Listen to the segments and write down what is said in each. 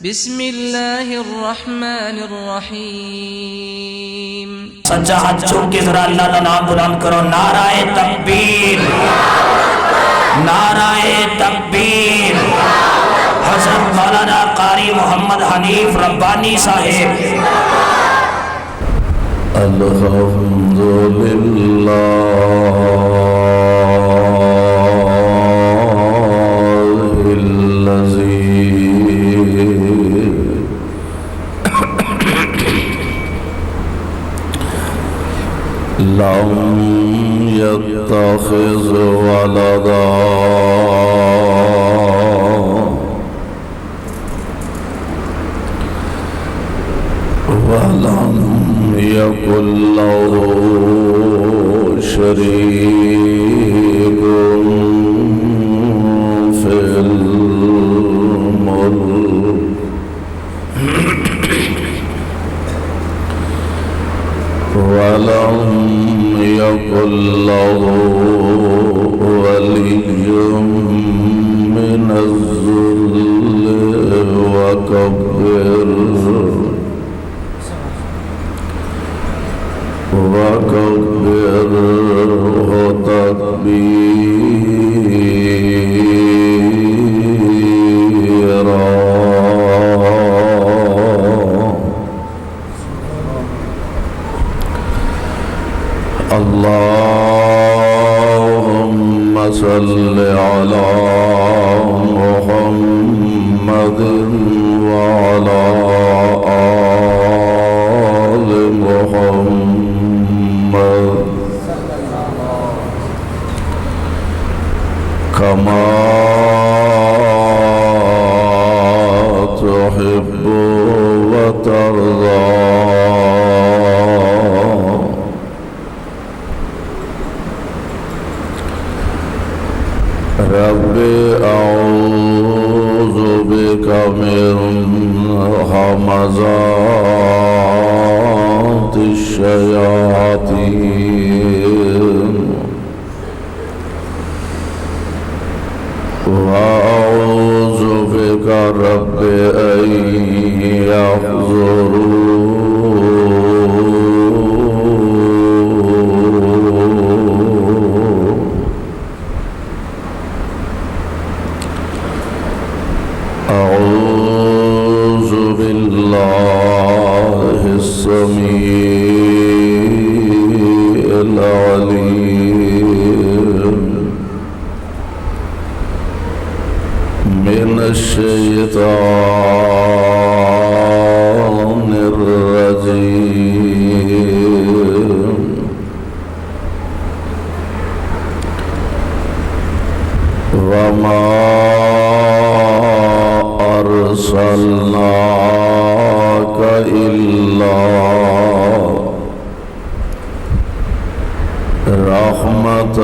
بسم اللہ الرحمن الرحیم۔ سچا ہاتھ چھوڑ کے ذرا اللہ کا نام بلند کرو، نعرہ تکبیر، نعرہ تکبیر۔ حضرت مولانا قاری محمد حنیف ربانی صاحب۔ الحمدللہ لم يتخذ ولدا ولم يكن له شريك في الملك ولم يكن له ولي من الذل وكبره تكبيرا۔ اللهم صل على محمد وعلى آل محمد كما تحب وترضى۔ رب اعوذ بك من همزات الشياطين واعوذ بك رب ان يحضرون۔ أعوذ بالله السميع العليم من الشيطان الرجيم۔ وما أرسلناك إلا رحمة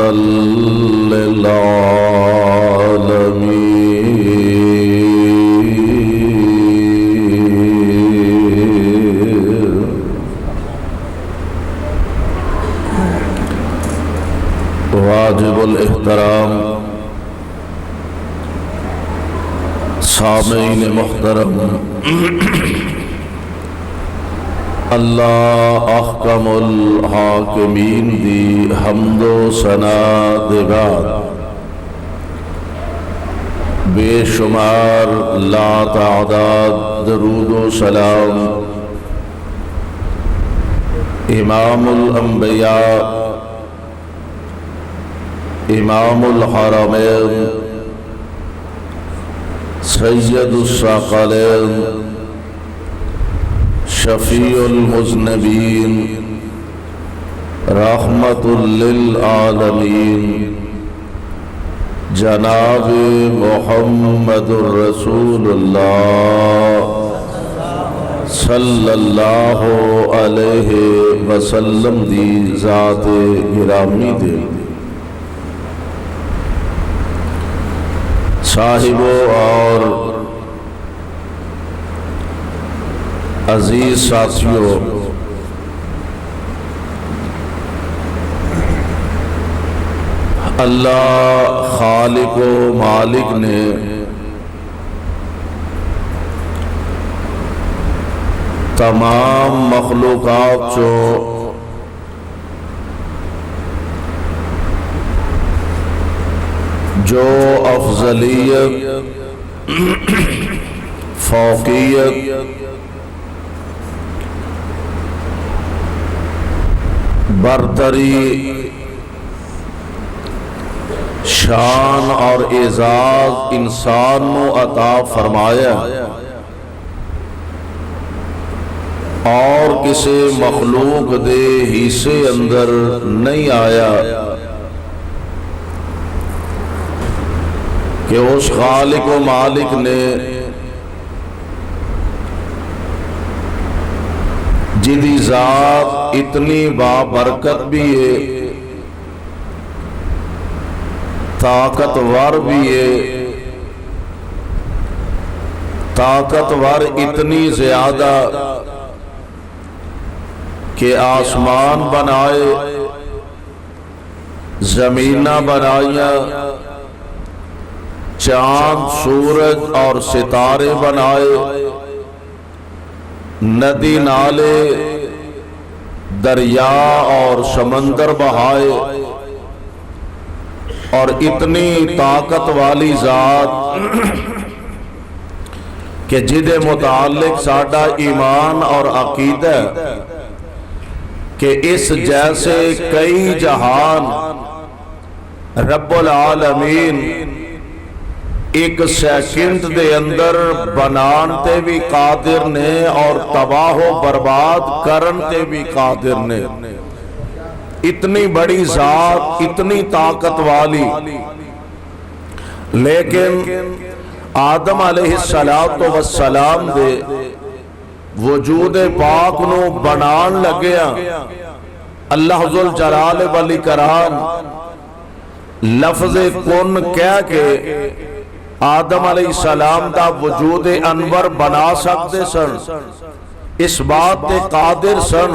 للعالمين۔ واجب الاحترام سامعین محترم، اللہ احکم الحاکمین دی حمد و ثنا دے بعد بے شمار لا تعداد درود و سلام امام الانبیاء امام الحرمین سید الثقلین شفیع المذنبین رحمت للعالمین جناب محمد الرسول اللہ صلی اللہ علیہ وسلم دی ذات گرامی دے صاحبوں اور عزیز ساتھیوں، اللہ خالق و مالک نے تمام مخلوقات چو جو افضلیت فوقیت برتری شان اور اعزاز انسان نو عطا فرمایا اور کسی مخلوق دے حصے اندر نہیں آیا کہ اس خالق و مالک نے جدی ذات اتنی بابرکت بھی ہے طاقتور بھی ہے طاقتور اتنی زیادہ کہ آسمان بنائے زمیناں بنائیاں چاند سورج اور ستارے بنائے ندی نالے دریا اور سمندر بہائے اور اتنی طاقت والی ذات کہ جدے متعلق ساڈا ایمان اور عقیدہ کہ اس جیسے کئی جہان رب العالمین ایک سیکنڈ دے اندر بنان تے بھی قادر نے اور تباہ و برباد کرن تے بھی قادر نے اتنی بڑی ذات اتنی طاقت والی لیکن آدم علیہ السلام دے وجود پاک نو بنان لگیا اللہ ذوالجلال والاکرام لفظ کن کہہ کے آدم علیہ السلام دا وجود انور بنا سکتے سن اس بات تے قادر سن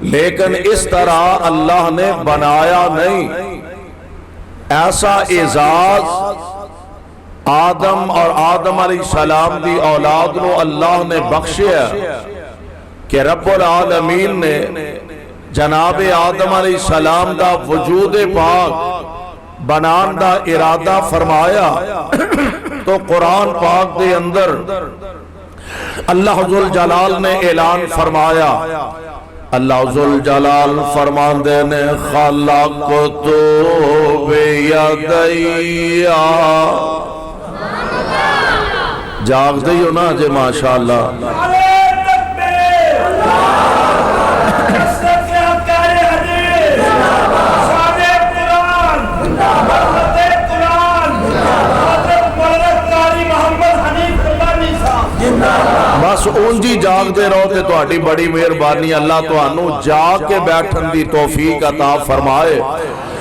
لیکن اس طرح اللہ نے بنایا نہیں ایسا اعزاز آدم اور آدم علیہ السلام دی اولاد نو اللہ نے بخشیا کہ رب العالمین نے جناب آدم علیہ السلام دا وجود پاک بنان دا ارادہ فرمایا تو قرآن پاک دے اندر اللہ ذوالجلال نے اعلان فرمایا اللہ ذوالجلال فرماندے نے خلقت بیدیا جاگ دئیو نا جے ماشاءاللہ بس اونجی جاگ دے رہو تے تہاڈی بڑی مہربانی اللہ تہانوں جاگ کے بیٹھن دی توفیق عطا فرمائے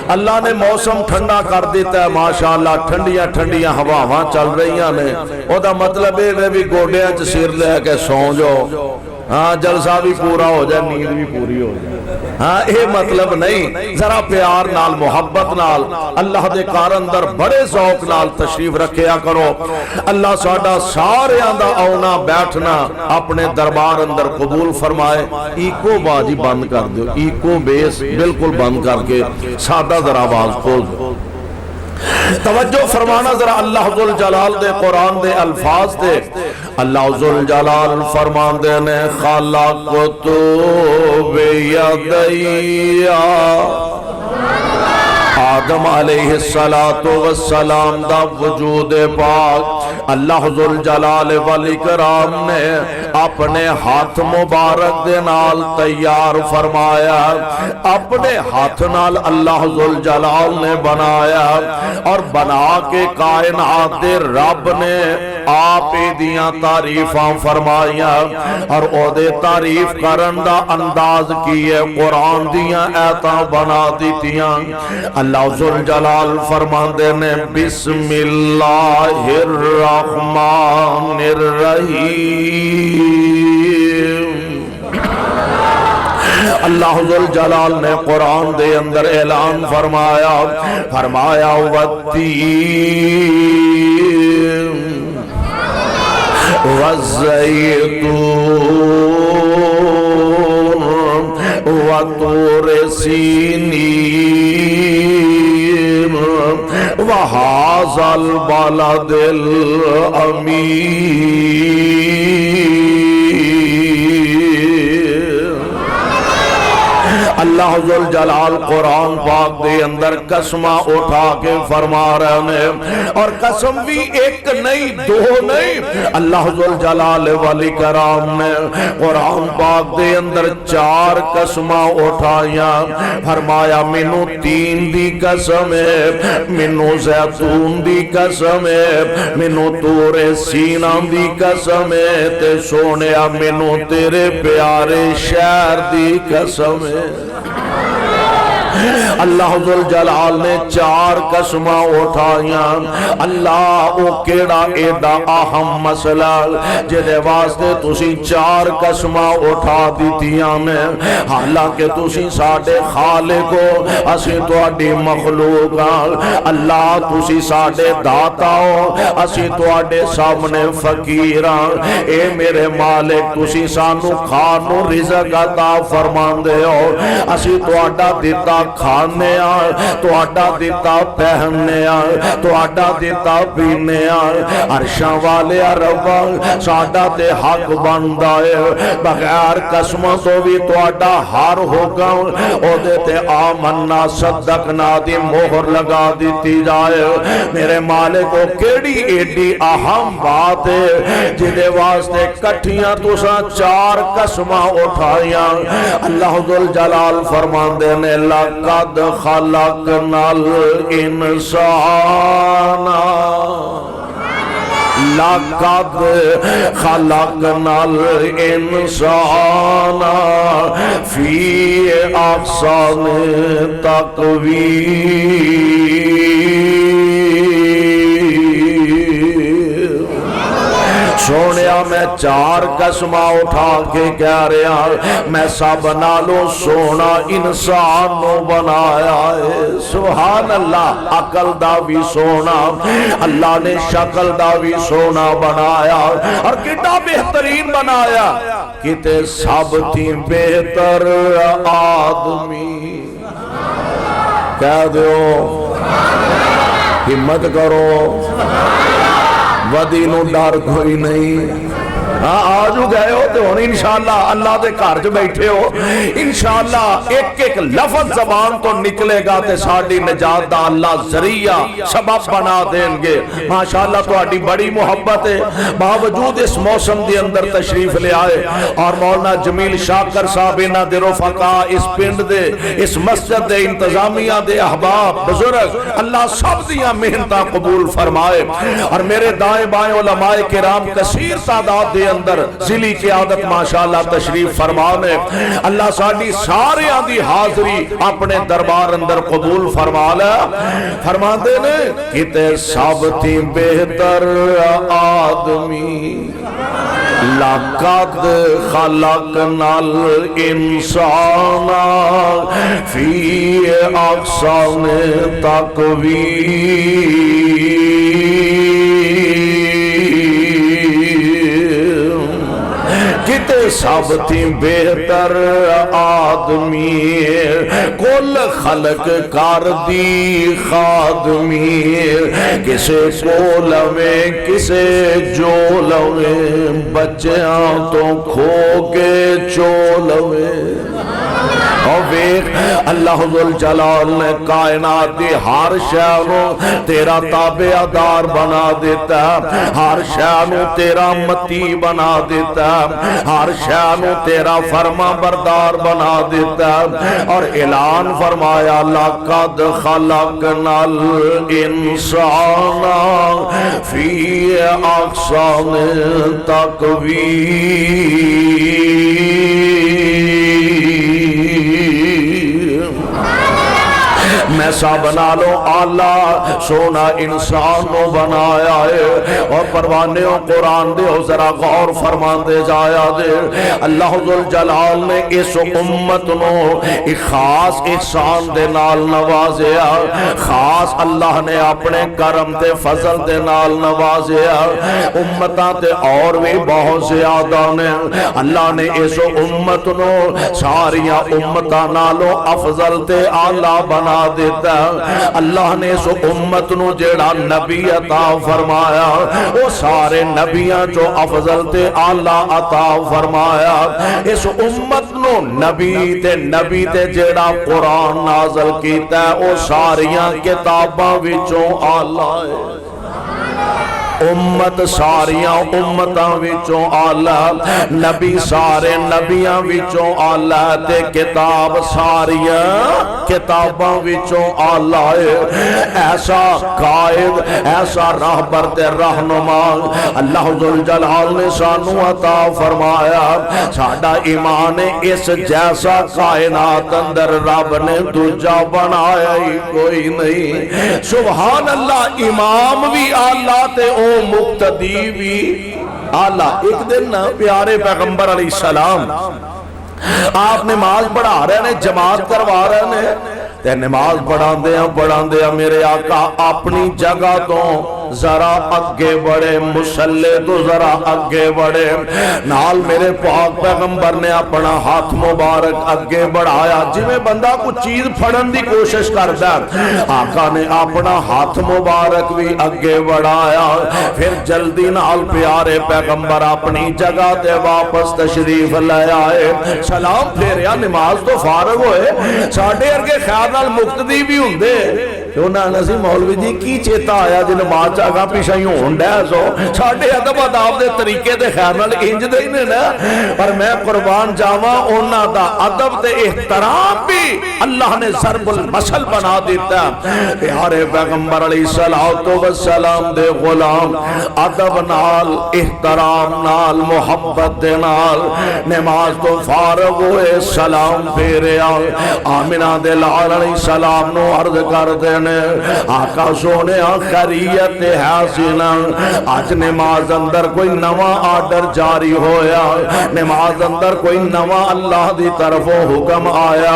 اللہ نے موسم ٹھنڈا کر دیتا ہے ماشاءاللہ ٹھنڈیاں ٹھنڈیاں ہواواں چل رہی ہیں او دا مطلب ہے بھی گوڈیاں چ سر لے کے سو جاؤ ہاں جلسہ بھی پورا ہو جائے نیند بھی پوری ہو جائے ہاں یہ مطلب نہیں ذرا پیار نال محبت نال اللہ دے کار اندر بڑے ذوق نال تشریف رکھیا کرو اللہ ساڈا سارے دا آنا بیٹھنا اپنے دربار اندر قبول فرمائے ایکو باجی بند کر دو ایکو بیس بالکل بند کر کے سادہ ذرا آواز کھول دو توجہ فرمانا ذرا اللہ ذوالجلال دے قرآن دے الفاظ دے اللہ ذوالجلال فرمان دے نے خلقت بیدیا آدم علیہ السلام دا وجود پاک اللہ ذوالجلال والاکرام نے اپنے ہاتھ مبارک دے نال تیار فرمایا اپنے ہاتھ نال اللہ ذوالجلال نے بنایا اور بنا کے کائنات دے رب نے آپ دیاں تعریفاں فرمائیاں اور او دے تعریف کرن دا انداز کیے قرآن دیاں ایتاں بنا دیتیاں اللہ ذوالجلال فرمان دے نے بسم اللہ الرحمن الرحیم اللہ ذوالجلال نے قرآن دے اندر اعلان فرمایا والتین والزیتون وطور سینین وهذا البلد الامین۔ اللہ ذو جلال قرآن پاک دے اندر قسمہ اٹھا کے فرما رہے ہیں، اور قسم بھی ایک نہیں دو نہیں، اللہ ذو جلال والی کرام نے قرآن پاک دے اندر 4 قسمہ اٹھائیاں، فرمایا مینوں تین دی قسم ہے، مینوں زیتون دی قسم ہے، مینوں طور سینا دی قسم ہے، تے سونیا مینوں تیرے پیارے شہر دی قسم ہے۔ اللہ ذل جلال نے 4 قسمہ اٹھائیاں۔ اللہ او کیڑا ایڈا اہم مسئلہ جدے واسطے تسی 4 قسمہ اٹھا دیتیاں نے، حالانکہ تسی ساڈے خالق ہو، اسی تواڈی مخلوق ہاں۔ اللہ تسی ساڈے داتا ہو، اسی تواڈے سامنے فقیر ہاں۔ اے میرے مالک تسی سانو کھانو رزق عطا فرماندے ہو، اسی تواڈا دیتا کھانے آئے، تو آڈا دیتا پہننے آئے، تو آڈا دیتا پینے آئے۔ عرشاں والے ربا ساڈا تے حق بندہ ہے، بغیر قسموں تو بھی تو آڈا ہر ہوگا، او دیتے آمنا صدقنا دی مہر لگا دیتی جائے۔ میرے مالک کو کیڑی ایڈی اہم بات ہے جدے واسطے کٹھیاں تساں 4 قسمہ اٹھائیاں۔ اللہ ذل جلال فرماندے نے لَقَدْ خَلَقْنَا الْإِنسَانَ لَقَدْ خَلَقْنَا الْإِنسَانَ فِي أَحْسَنِ تَقْوِيمٍ۔ سونیا میں 4 قسمہ اٹھا کے کہہ رہا، میں سب نالوں سونا انسان نو بنایا ہے۔ سبحان اللہ، عقل دا بھی سونا، اللہ نے شکل دا بھی سونا بنایا، اور کتنا بہترین بنایا، کتے سب تھی بہتر آدمی۔ کہہ دو ہمت کرو، ودی نو ڈر کوئی نہیں۔ آجو گئے ہو تو انشاءاللہ اللہ دے گھر جو بیٹھے ہو، انشاءاللہ ایک ایک لفظ زبان تو نکلے گا تے ساڑی نجات دا اللہ ذریعہ سبب بنا دیں گے۔ ماشاءاللہ تو آڑی بڑی محبت ہے، باوجود اس موسم دی اندر تشریف لے آئے، اور مولانا جمیل شاکر صاحب انہ دے رفقا اس پنڈ دے اس مسجد دے انتظامیہ دے احباب بزرگ، اللہ سب دیا محنتہ قبول فرمائے، اور میرے دائیں بائیں علماء کرام کثیر تعداد دے اندر ذیلی قیادت ماشاءاللہ تشریف فرمانے، اللہ ساڑی سارے آدھی حاضری اپنے دربار اندر قبول فرمانا۔ فرما دینے کتے سب تھی بہتر آدمی۔ لَقَدْ خَلَقْنَا الْإِنسَانَ فِي أَحْسَنِ تَقْوِيمٍ۔ کتے سب تھی بہتر آدمی، کل خلق کر دی خادمی، کسے کولوے کسے جولوے، بچیاں تو کھو کے چولوے۔ اور ویک اللہ ذل جلال نے کائنات دی ہر شہنوں تیرا تابعدار بنا دیتا، ہر شہنوں تیرا متی بنا دیتا، ہر شہنوں تیرا فرما بردار بنا دیتا، اور اعلان فرمایا لَقَدْ خَلَقْنَا الْإِنسَانَ فِي أَحْسَنِ تَقْوِيمٍ۔ میں سب نالوں آلہ سونا انسان نو بنایا ہے اور پروانیوں قرآن دے ذرا غور فرمان دے جایا دے اللہ ذوالجلال نے اس امت نو ایک خاص احسان دے نال نوازیا خاص اللہ نے اپنے کرم تے فضل دے نال نوازیا امتاں تے اور بھی بہت زیادہ نے اللہ نے اس امت نو ساریاں امتاں نالوں افضل تے اعلیٰ بنا دیتا اللہ نے اس امت نو جیڑا نبی عطا فرمایا وہ سارے نبیاں جو افضل تے اعلیٰ عطا فرمایا اس امت نو نبی تے جیڑا قرآن نازل کیتا ہے وہ ساریاں کتاباں وچوں اعلیٰ ہے امت ساریاں امتاں وچوں آلہ نبی سارے نبیاں وچوں آلہ تے کتاب ساریاں کتاباں وچوں آلہ ایسا قائد ایسا راہبر تے رہنما اللہ ذوالجلال نے سانو عطا فرمایا ساڈا ایمان اس جیسا کائنات اندر رب نے دوجا بنایا ہی کوئی نہیں سبحان اللہ امام بھی آلہ تے مقتدی بھی آلہ ایک دن پیارے پیغمبر علیہ السلام آپ نماز پڑھا رہے ہیں جماعت کروا رہے ہیں تے نماز پڑھا دیا میرے آقا اپنی جگہ تو ذرا اگے بڑھے مسلے تو ذرا اگے بڑھے نال میرے پاک پیغمبر نے اپنا ہاتھ مبارک اگے بڑھایا جی میں بندہ کچھ چیز پھڑن دی کوشش کرتا آقا نے اپنا ہاتھ مبارک بھی اگے بڑھایا پھر جلدی نال پیارے پیغمبر اپنی جگہ تے واپس تشریف لے آئے سلام پھیریا نماز تو فارغ ہوئے ساڑھے ارگے خیال نال مقتدی بھی ہوں دے کیونہ نسی مولوی جی کی چیتا آیا جن ماں چاہاں پیشہ یوں ہونڈا ہے سو ساڑھے ادب اداب دے طریقے دے خیال نال انج دے ہی نا پر میں قربان جاواں اونا دا ادب دے احترام بھی اللہ نے ضرب المثل بنا دیتا پیارے پیغمبر علیہ السلام دے غلام ادب نال احترام نال محبت دے نال نماز تو فارغ ہوئے سلام پھیرے آمینہ دے لال علیہ السلام نو عرض کر دینے آقا سونے خیریت حاصل آج نماز اندر کوئی نواں آرڈر جاری ہویا نماز اندر کوئی نواں اللہ دی طرف حکم آیا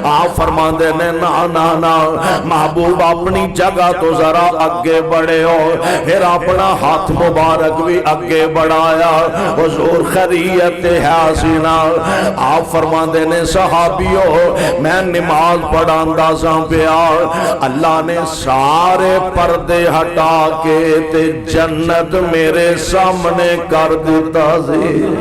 آپ فرما دینے نا محبوب اپنی جگہ تو ذرا اگے بڑھے ہو پھر اپنا ہاتھ مبارک بھی اگے بڑھایا حضور خیریت حاصل آپ فرما دینے صحابیوں میں نماز پڑھاندہ ساں پیار اللہ نے سارے پردے ہٹا کے تے جنت میرے سامنے کر دیتا سی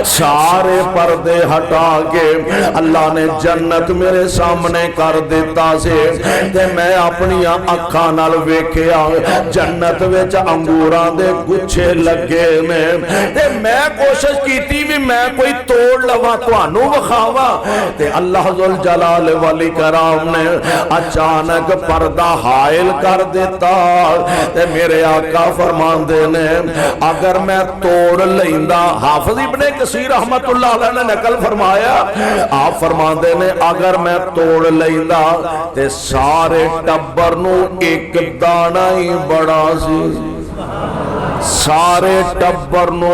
سارے پردے ہٹا کے اللہ نے جنت میرے سامنے کر دیتا سے تے میں اپنی اکھاں نال ویکھیا جنت وچ انگوراں دے گچھے لگے نے تے میں کوشش کیتی بھی میں کوئی توڑ لواں تانوں وکھاواں تے اللہ ذوالجلال والاکرام نے اچانک پردہ حائل کر دیتا تے میرے آقا فرماندے نے اگر میں توڑ لیندا حافظ ابن کثیر رحمت اللہ علیہ نے نقل فرمایا آپ فرماندے نے اگر میں توڑ لیندا تے سارے ٹبر نو ایک دانا ہی بڑا سی سارے ٹبر نو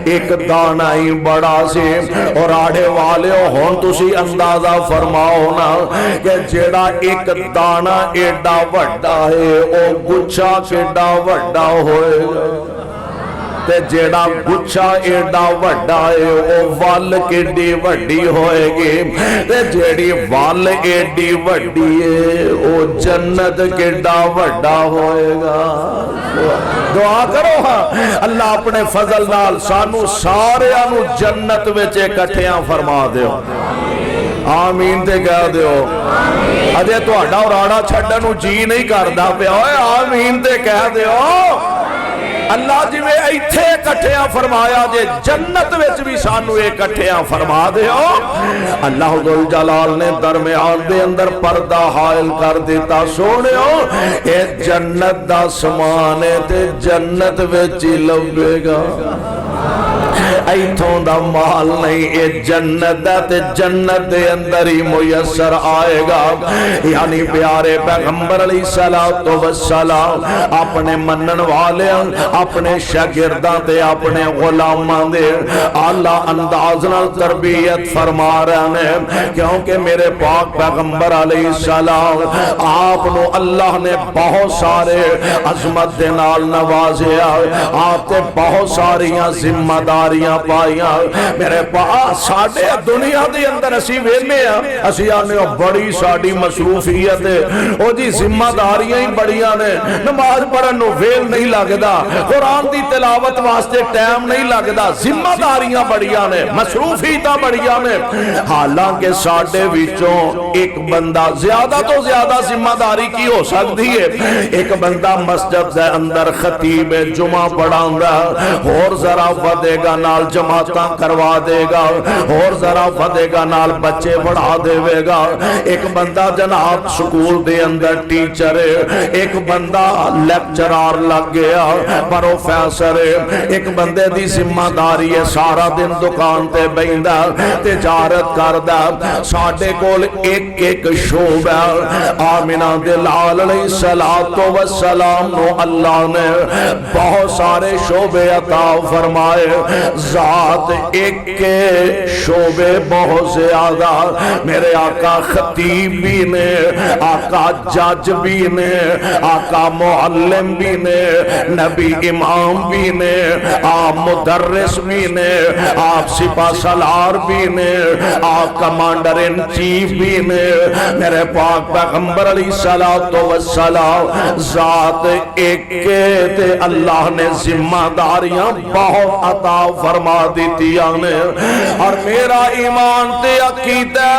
ایک دانا ہی بڑا سی اور آڑے والے ہون تسی اندازہ فرماؤ نا کہ جیڑا ایک دانا ایڈا وڈا ہے او گچھا کیڈا وڈا ہوئے تے جیڑا گچھا ایڈا وڈا ہے او وال کیڈی وڈی ہوئے گی تے جیڑی وال ایڈی وڈی ہے او جنت کیڈا وڈا ہوئے گا دعا کرو ہاں اللہ اپنے فضل نال سانو سارے آنو جنت وچے کٹھیاں فرما دیو آمین تے کہہ دیو اجے تو اڈا اور آڑا چھڑنو جی نہیں کردہ پہ آمین تے کہہ دیو اللہ جی میں ایتھے کٹھیاں فرمایا جے جنت وچ بھی سانو ایک کٹھیاں فرما دے اللہ ذوالجلال نے درمیان دے اندر پردہ حائل کر دیتا سونے ہو اے جنت دا سمان ہے تے جنت وچ ہی لبے گا ایتھوں دا مال نہیں، اے جنت ہے تے جنت دے اندر ہی میسر آئے گا۔ یعنی پیارے پیغمبر علیہ السلام اپنے منن والے اپنے شاگرداں تے اپنے غلاماں دے اعلیٰ انداز نال تربیت فرما رہے ہیں، کیونکہ میرے پاک پیغمبر علیہ السلام آپ نو اللہ نے بہت سارے عظمت دے نال نوازیا، آپ تے بہت ساریاں ذمہ داریاں پائیاں۔ میرے پاس ساڑھے دنیا دے اندر اسی ویلے ہیں، اسی آنے بڑی ساڑھی مصروفیت ہے، او جی ذمہ داریاں ہی بڑیاں نے، نماز پڑھن نو ویل نہیں لگدا، قرآن دی تلاوت واسطے ٹائم نہیں لگدا، ذمہ داریاں بڑیاں نے، مصروفیتاں بڑیاں نے۔ حالانکہ ساڑھے وچوں ایک بندہ زیادہ تو زیادہ ذمہ داری کی ہو سکتی ہے، ایک بندہ مسجد دے اندر خطیب جمعہ پڑھاؤں گا، اور ذرا ودے گا نال جماعتاں کروا دے گا، اور ذرا ودے گا نال بچے پڑھا دے گا۔ ایک بندہ جناب سکول دے اندر ٹیچر ہے، ایک بندہ لیکچرار لگ گیا پروفیسر ہے، ایک بندے دی ذمہ داری ہے سارا دن دکان تے بیندہ تجارت کردہ۔ ساڑھے کول ایک ایک شعبہ آمنہ دے لال علیہ السلام نو اللہ نے بہت سارے شعبے عطا فرمائے، ذات ایک کے شعبے بہت زیادہ۔ میرے آقا خطیب بھی نے، آقا جج بھی نے، آقا معلم بھی نے، نبی امام بھی نے، آپ مدرس بھی نے، آپ سپاہ سالار بھی نے، آپ کمانڈر ان چیف بھی نے۔ میرے پاک پیغمبر علیہ السلام ذات ایک کے تے اللہ نے ذمہ داریاں بہت عطا فرما دیتیاں نے۔ اور میرا ایمان تے عقیدہ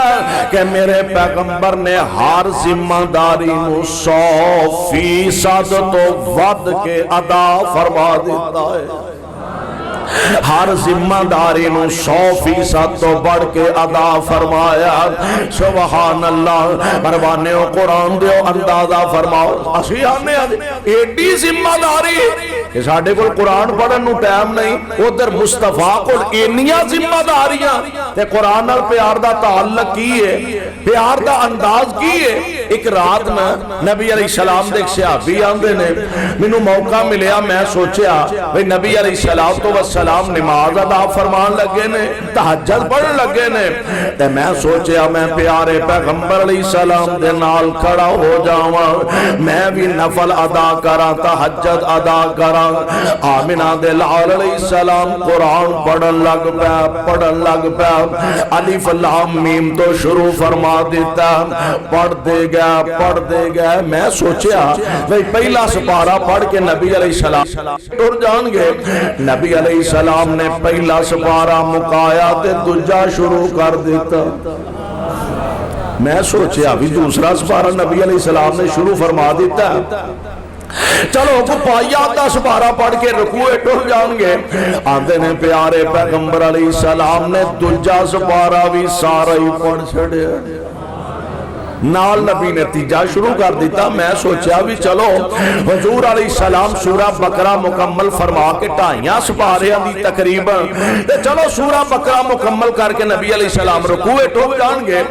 کہ میرے پیغمبر نے ہر ذمہ داری نو 100% تو ود کے ادا فرما دیتا ہے، ہر ذمہ داری نو 100% تو بڑھ کے ادا فرمایا۔ سبحان اللہ، پروانے و قرآن دیو اندازہ فرماؤ، اسی آنے ایڈی ذمہ داری کہ ساڑھے کو قرآن پڑھن نو ٹائم نہیں، ادھر مصطفیٰ کو اینیاں ذمہ داریاں تے قرآن اور پیار دا تعلق کی ہے، پیار دا انداز کی ہے۔ ایک رات میں نبی علیہ السلام دے ایک صحابی آندے نے، مینوں موقع ملیا، میں سوچیا بھئی نبی علیہ السلام نماز ادا فرمان لگے نے، تہجد پڑھ لگے نے، تے میں سوچیا میں پیارے پیغمبر علیہ السلام دے نال کھڑا ہو جاواں، میں بھی نفل ادا کراں، تہجد ادا کراں۔ آمنہ دے لال علیہ السلام قرآن پڑھن لگ پیا، الف لام میم تو شروع فرما دیتا، پڑھ دے گیا۔ میں سوچیا بھئی پہلا سپارہ پڑھ کے نبی علیہ السلام ٹر جان گے۔ نبی علیہ السلام نے پہلا سپارہ مکایا تے دوجا شروع کر دیتا۔ میں سوچیا بھی دوسرا سپارہ نبی علیہ السلام نے شروع فرما دیتا، چلو کو پایا آدھا سپارہ پڑھ کے رکوع ٹر جان گے۔ آندے نے پیارے پیغمبر علیہ السلام نے دوجا سپارہ بھی سارا ہی پڑھ چھڑے، نال نبی نے تیجا شروع کر دیتا۔ میں سوچیا بھی چلو حضور علیہ السلام سورہ بقرہ مکمل فرما کے ٹائیاں سپاریاں دی تقریباً، چلو سورہ بقرہ مکمل کر کے نبی علیہ السلام رکوع ٹھوک جان گے۔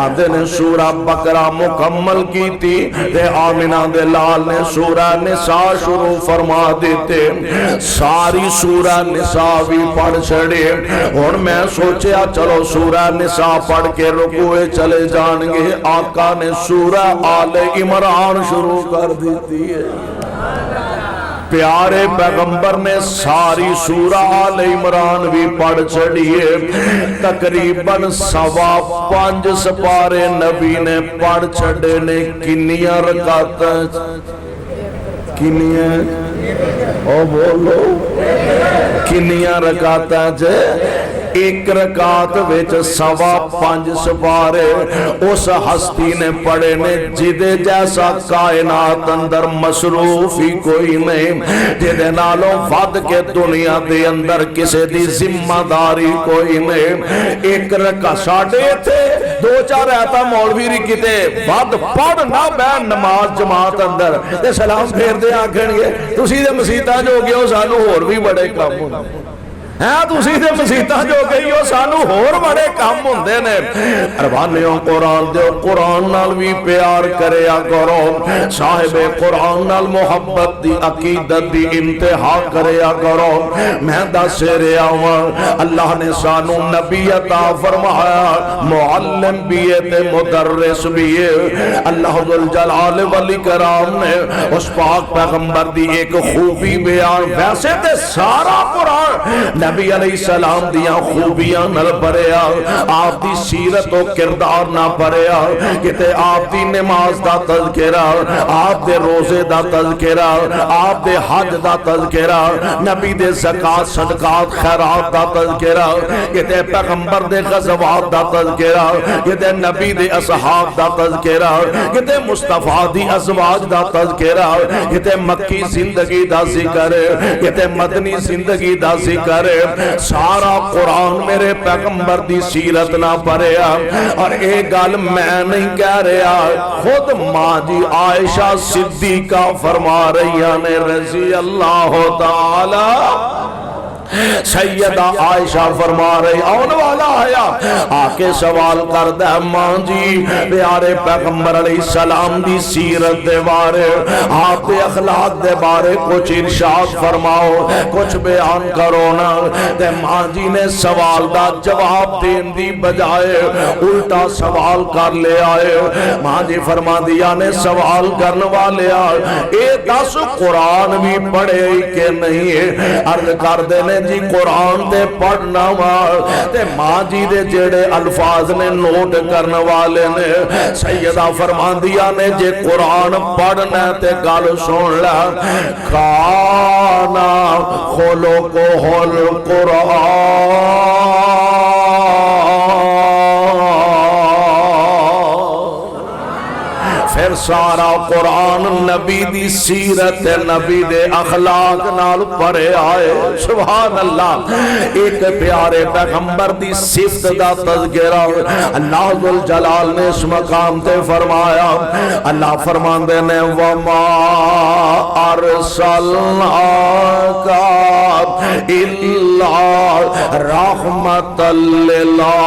آندے نے سورہ بقرہ مکمل کی تھی تے آمنہ دے لال نے سورہ نساء شروع فرما دیتے، ساری سورہ نساء بھی پڑھ چھڑے۔ اور میں سوچیا چلو سورہ نساء پڑھ کے رکوع چلے جان گے، آقا نے سورہ آل عمران شروع کر دیتی ہے۔ پیارے پیغمبر نے ساری سورہ آل عمران بھی پڑھ چھڑیے، تقریباً 5.25 سپارے نبی نے پڑھ چھڑے نے۔ کنیاں رکعتاں، کنیاں او بولو کنیاں رکعتاں جے؟ ایک رکعت وچ 5.25 سپارے اس ہستی نے پڑھے نے جدے جیسا کائنات اندر مصروف ہی کوئی نہیں، جدے نالوں ود کے دنیا دے اندر کسے دی ذمہ داری کوئی نہیں۔ ایک رکعت ساڑھے تھے 2-4 ایتا مولوی ری کتے ود پڑھ نہ بین نماز جماعت اندر تے سلام پھیر دے آکھن گے تسی دے مسیطہ جو گئے ہو سانو اور بھی بڑے کام ہونا۔ تسی تے مسیتاں جو گئی ہو سانو ہور بڑے کام ہوندے نے اربانیوں قرآن دے قرآن نال بھی پیار کریا کرو صاحب قرآن نال محبت دی عقیدت دی انتہا کریا کرو میں دس رہا ہوں اللہ نے سانو نبی عطا فرمایا معلم بھی ہے تے مدرس بھی ہے اللہ ذوالجلال والاکرام نے اس پاک پیغمبر دی ایک خوبی بیان ویسے تے سارا قرآن نبی علیہ السلام دیاں خوبیاں نل پڑیا آپ دی سیرت و کردار نہ پڑیا کتے آپ دی نماز دا تذکرہ آپ دے روزے دا تذکرہ آپ دے حج دا تذکرہ نبی دے زکاة صدقات خیرات دا تذکرہ کتے پیغمبر دے غزوات دا تذکرہ کتے نبی دے اصحاب دا تذکرہ کتے مصطفیٰ دی ازواج دا تذکرہ کتے مکی زندگی دا ذکر کتے مدنی زندگی دا ذکر سارا قرآن میرے پیغمبر دی سیرت نہ پڑھیا اور ایک گل میں نہیں کہہ رہا خود ماں جی عائشہ صدیقہ فرما رہی ہیں رضی اللہ تعالی سیدہ عائشہ فرما رہی آن والا آیا آکے سوال کردہ ماں جی پیارے پیغمبر علیہ السلام دی سیرت دے بارے آپ دے اخلاق دے بارے کچھ ارشاد فرماؤ کچھ بیان کرو نا تے ماں جی نے سوال دا جواب دین دی بجائے الٹا سوال کر لے آئے ماں جی فرما دیا نے سوال کرنے والے آئے اے 10 قرآن بھی پڑھے کہ نہیں عرض کر دینے جی قرآن تے پڑھنا تے ماں جی دے جڑے الفاظ نے نوٹ کرنے والے نے سیدہ فرمان دیا نے جے قرآن پڑھنا تے گل سن لا کانا خلقہ القرآن پھر سارا قرآن نبی دی سیرت نبی دے اخلاق نال پڑھے آئے سبحان اللہ ایک پیارے پیغمبر دی صفت دا تذکرہ اللہ ذوالجلال نے اس مقام تے فرمایا اللہ فرمان دے نے وما ارسلناک الا رحمت للعالمین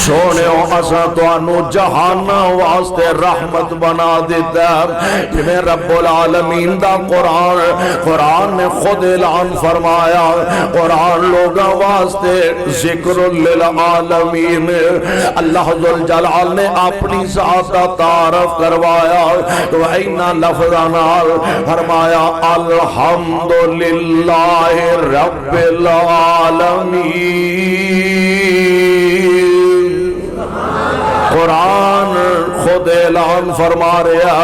سونے اساں توانو جہانا واسطے رحمت بنا دیتا ہے جنہیں رب العالمین دا قرآن نے خود اعلان فرمایا قرآن لوگاں واسطے ذکر للعالمین اللہ ذوالجلال نے اپنی ذات کا تعارف کروایا تو اینا لفظانا فرمایا الحمدللہ رب العالمین قرآن خود اعلان فرما رہا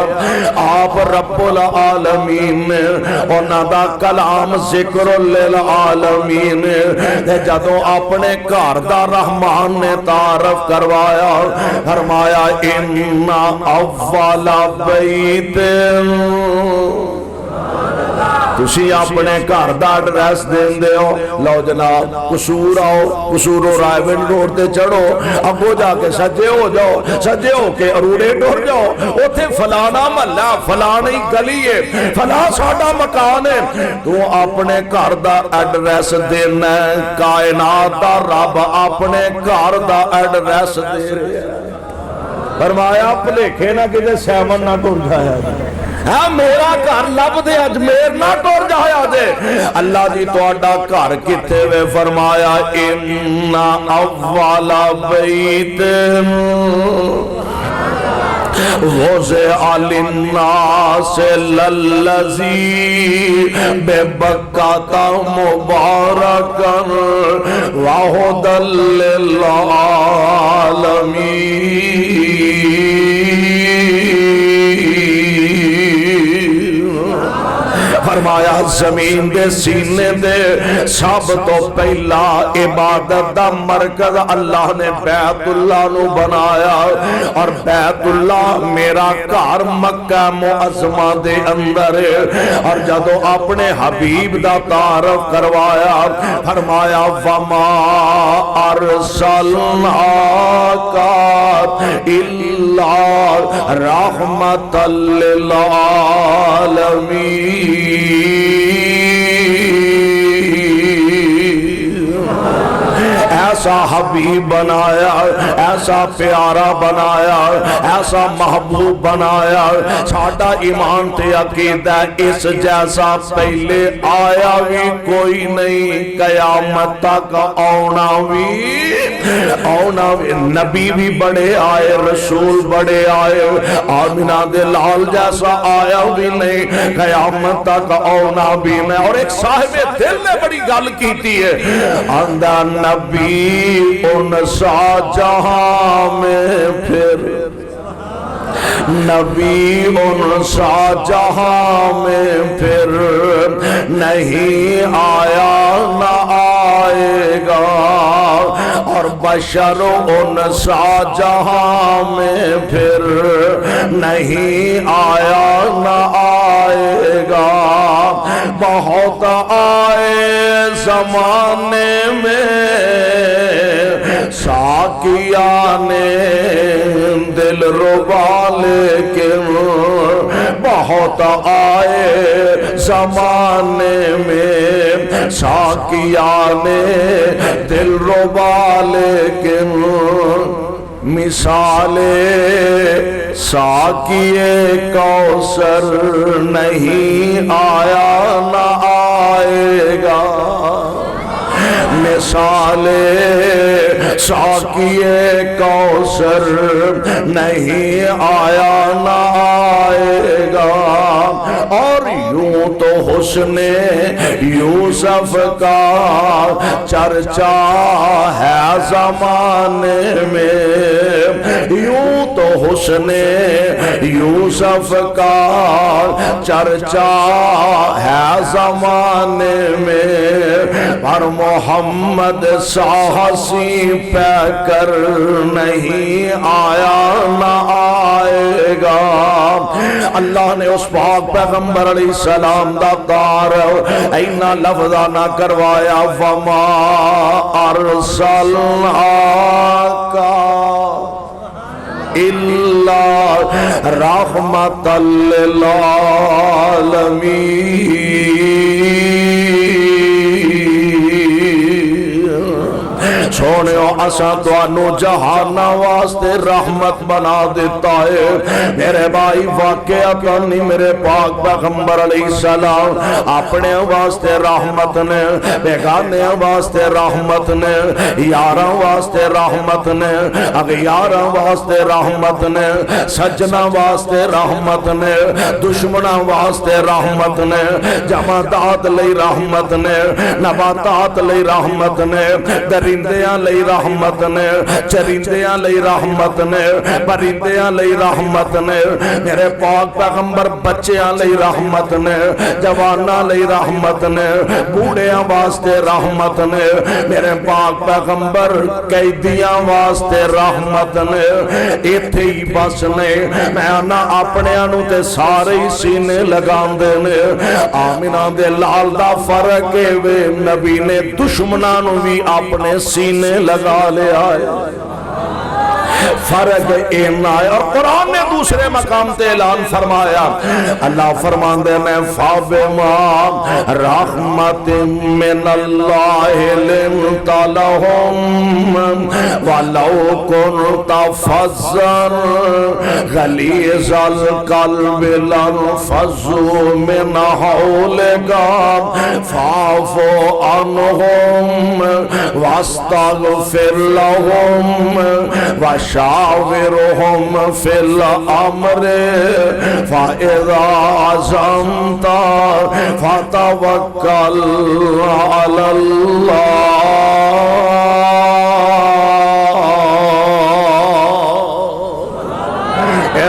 آپ رب العالمین انہاں دا کلام ذکر للعالمین جدوں اپنے گھر دا رحمان نے تعارف کروایا فرمایا ان اول بیت تسی اپنے گھر دا ایڈریس دین دے ہو لو جناب قصور آؤ قصورو رائیون روڈ تے چڑھو اگو جا کے سجے ہو جاؤ سجے ہو کے اروڑے ٹور جاؤ اوتھے فلانا محلہ فلانی گلی ہے فلاں ساڈا مکان ہے تو اپنے گھر دا ایڈریس دینا ہے کائنات دا رب اپنے گھر دا ایڈریس دے رہے ہیں فرمایا بھلیکھے نہ کدے سیون نہ ٹر جایا ہاں میرا گھر لب دے اجمیر نہ ٹر جایا دے اللہ جی تہاڈا گھر کتے وے فرمایا ان اول بیت وضع للناس للذی ببکۃ مبارکا وہدی للعالمین فرمایا زمین دے سینے دے سب تو پہلا عبادت دا مرکز اللہ نے بیت اللہ نو بنایا، اور بیت اللہ میرا گھر مکہ معظمہ دے اندر ہے۔ اور جدو اپنے حبیب دا تعارف کروایا فرمایا وما ارسلناک الا رحمت للعالمین۔ ایسا حبیب بنایا، ایسا پیارا بنایا، ایسا محبوب بنایا، ساڈا ایمان تے عقیدہ اس جیسا پہلے آیا بھی کوئی نہیں، قیامت تک آنا بھی نبی بھی بڑے آئے، رسول بڑے آئے، آمینہ دے لال جیسا آیا بھی نہیں، قیامت تک آنا بھی نہیں۔ اور ایک صاحب دل نے بڑی گل کیتی ہے، اندھا نبی ان سا جہاں میں پھر، نبی ان سا جہاں میں پھر نہیں آیا نہ آئے گا، اور بشر ان سا جہاں میں پھر نہیں آیا نہ آئے گا۔ بہت آئے زمانے میں ساقیہ نے دل ربا، لیکن بہت آئے زمانے میں ساقیہ نے دل ربا، لیکن مثال ساقیے کوثر نہیں آیا نہ آئے گا، مثال ساقیے کوثر نہیں آیا نہ آئے گا۔ اور یوں تو حسن یوسف کا چرچا ہے زمانے میں، یوں تو حسن یوسف کا چرچا ہے زمانے میں، پر محمد ساہسی پہ کر نہیں آیا نہ آئے گا۔ اللہ نے اس پاک پیغمبر علیہ السلام دا تعارف اینا لفظہ نہ کروایا، وما ارسلناک الا رحمت للعالمین۔ سونیو اسا توانو جہانا واسطے رحمت بنا دیتا ہے۔ میرے بھائی واقعہ نہیں، میرے پاک پیغمبر علیہ السلام اپنے واسطے رحمت نے، بیگانے واسطے رحمت نے، یاراں واسطے رحمت نے، اغیاراں واسطے رحمت نے، سجنا واسطے رحمت نے، دشمناں واسطے رحمت نے، جماعتات لئی رحمت نے، نباتات لئی رحمت نے، درندیاں لئی رحمت نے، چرندیاں لئی رحمت نے، پرندیاں لئی رحمت نے، میرے پاک پیغمبر بچیاں لئی رحمت نے، جواناں لئی رحمت نے، بوڑھیاں واسطے رحمت نے، میرے پاک پیغمبر قیدیاں واسطے رحمت نے۔ ایتھے ہی بس نے، میں آنا اپنے انو تے سارے ہی سینے لگان دے نے۔ آمینہ دے لال دا فرق وے، نبی نے دشمنانو بھی اپنے سینے لگا لے آئے، فرق اینا ہے۔ اور قرآن نے دوسرے مقام تے اعلان فرمایا، اللہ فرمان دے میں فَبِمَا رَحْمَةٍ مِّنَ اللَّهِ لِنْتَ لَهُمْ وَلَوْ كُنْتَ فَظًّا غَلِيظَ الْقَلْبِ لَانفَضُّوا مِنْ حَوْلِكَ فَاعْفُ عَنْهُمْ وَاسْتَغْفِرْ لَهُمْ وَشَاوِرْهُمْ فِي الْأَمْرِ فَإِذَا عَزَمْتَ فَتَوَكَّلْ عَلَى اللَّهِ۔ اے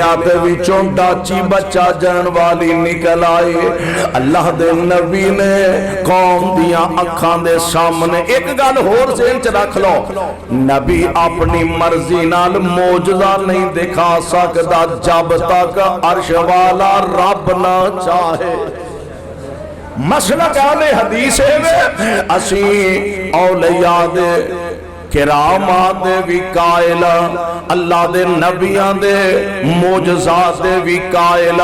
نکلیا تے وچوں ڈاچی بچہ جان والی نکل آئی اللہ دے نبی نے قوم دیاں اکھاں دے سامنے ایک گل ہور ذہن چ رکھ لو نبی اپنی مرضی نال معجزہ نہیں دکھا سکدا جب تک عرش والا رب نہ چاہے مسلک اہل حدیث ہے اسی اولیاء دے کرامات دے بھی قائل اللہ دے نبیاں دے معجزات دے بھی قائل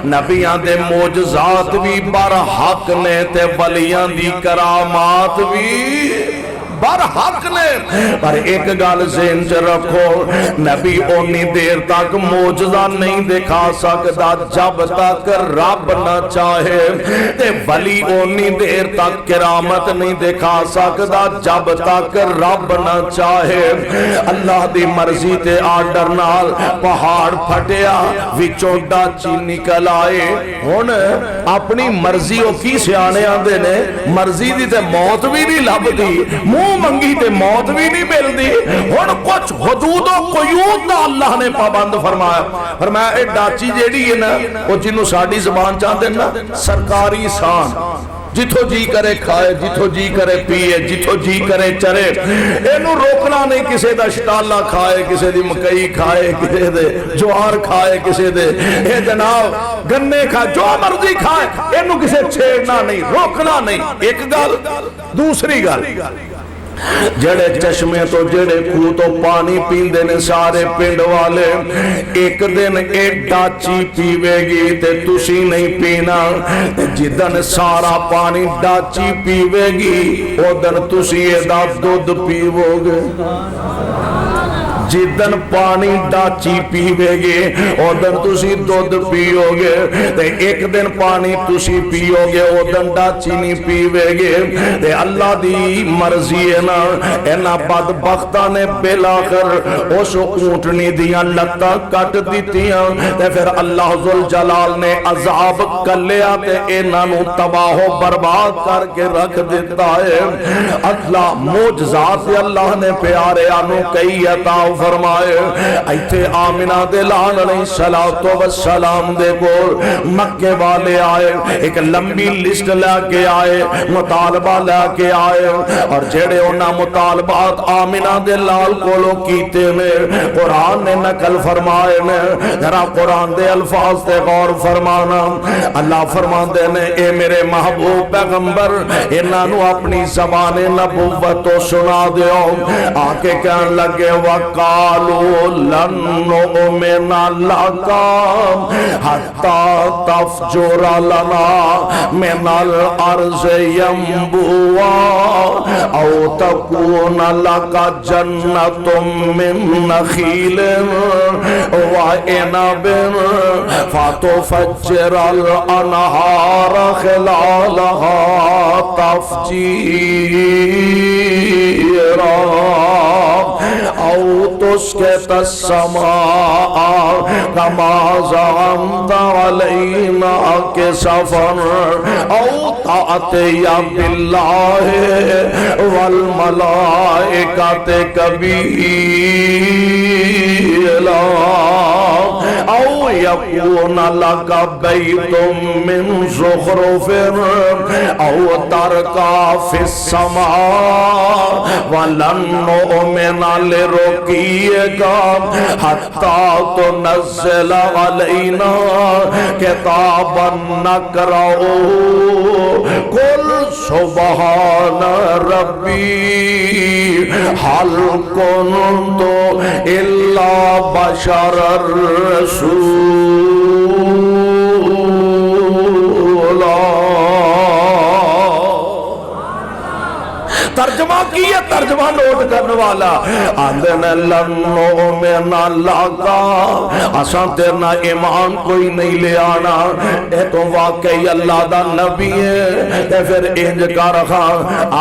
نبیاں دے معجزات بھی برحق نے تے ولیاں دی کرامات بھی برحق نے پر ایک گل ذہن چ رکھو نبی اونی دیر تک معجزہ نہیں دکھا سکتا جب تک رب نہ چاہے تے ولی اونی دیر تک کرامت نہیں دکھا سکتا جب تک رب نہ چاہے اللہ دی مرضی تے آرڈر نال پہاڑ پھٹیا وچوں ڈاچی نکل آئے ہن اپنی مرضی او کی سیانے آندے نے مرضی دی تے موت بھی نہیں لبدی منہ منگی تے موت بھی نہیں ملدی ہن کچھ حدود و قیود دا اللہ نے پابند فرمایا اے ڈاچی جیڑی ہے نا وہ جنوں ساڈی زبان چاہتے نا سرکاری سان جتھو جی کرے کھائے جتھو جی کرے پیے جتھو جی کرے چرے اینو روکنا نہیں کسے دا شٹالا کھائے کسے دی مکئی کھائے کسے دے جوار کھائے کسے دے اے جناب گنے کھائے جو مرضی کھائے اینو کسے چھیڑنا نہیں روکنا نہیں ایک گل دوسری گل جڑے چشمے تو جڑے کھو تو پانی پیندے نے سارے پنڈ والے ایک دن ایک ڈاچی پیوے گی تے تسی نہیں پینا جدن سارا پانی ڈاچی پیوے گی او دن تسی ایدہ دودھ پیوو گے جدن پانی ڈاچی پیوے گے او دن تسی دودھ پیو گے تے ایک دن پانی تسی پیو گے او دن ڈاچی نہیں پیوے گے تے اللہ دی مرضی ہے نا اینا بدبختہ نے بلاخر اس اونٹنی دیاں لتا کٹ دیتیاں تے پھر اللہ ذوالجلال نے عذاب کلیا تے اینا نو تباہ و برباد کر کے رکھ دیتا ہے اللہ معجزات اللہ نے پیارے آنو کئی عطا فرمائے ایتھے آمنہ دے لال علیہ السلام دے گول مکے والے آئے ایک لمبی لسٹ لے کے آئے مطالبہ لے کے آئے اور جڑے انہاں مطالبات آمنہ دے لال کولو کیتے میں قرآن نے نقل فرمائے نے ذرا قرآن دے الفاظ تے غور فرمانا اللہ فرمان دے نے اے میرے محبوب پیغمبر انہاں نو اپنی زبان نبوت تو سنا دیو آکے کہن لگے وقالوا لن نؤمن لك حتى تفجر لنا من الارض ينبوعا او تكون لك جنة من نخيل وعنب فتفجر الانهار خلالها تفجيرا او تسقط السماء كما زعمت علينا كسفا او تأتي بالله والملائكة كبيلا او يكون لك بيت من زخرف او ترقى في السماء ولن نؤمن لرقيك حتى تنزل علينا كتابا نقرأه قل سبحان ربي هل كنت إلا بشرا رسولا ترجمہ کیا ترجمہ نوٹ کرنے والا آندھن لنو میں نہ لگا آسان تیرنا ایمان کوئی نہیں لے آنا اے تو واقعی اللہ دا نبی ہے اے پھر انج کا رکھا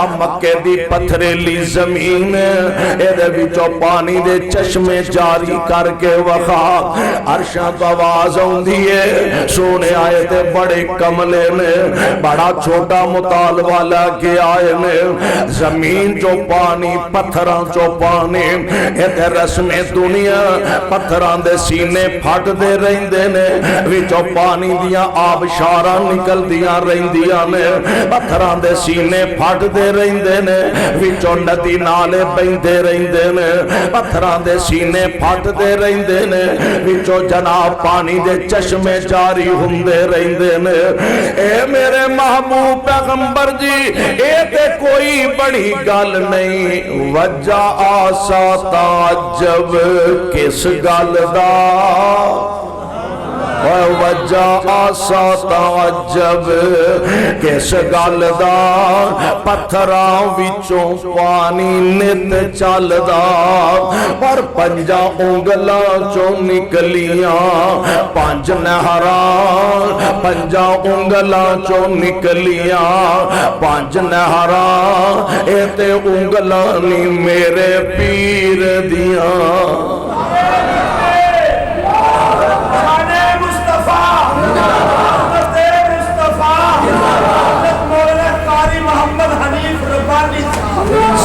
آم مکہ دی پتھریلی زمین اے دے بچو پانی دے چشمے جاری کر کے وخا عرشاں تو آواز ہوں دیئے سونے آئے تھے بڑے کملے میں بڑا چھوٹا مطالبہ لے کے آئے میں زمین زمین چو پانی پتھراں چو پانی اے رسم دنیا پتھراں دے سینے پھٹ دے رہندے نے وچوں پانی دیاں آبشاراں نکل دیاں رہندیاں نے پتھراں دے سینے پھٹ دے رہندے نے وچوں ندی نالے بہندے رہندے نے پتھراں دے سینے پھٹ دے رہندے نے وچوں جناب پانی دے چشمے جاری ہوندے رہندے نے اے میرے محبوب پیغمبر جی اے تے کوئی بڑی گل نہیں وجہ آسا تعجب کس گل دا وجہ آسا تعجب کس گل دا پتھراں وچوں پانی نت چلدا پر پنجا انگلاں چوں نکلیاں پانچ نہراں پنجا انگلاں چوں نکلیاں پانچ نہراں اے تے انگلاں نی میرے پیر دیاں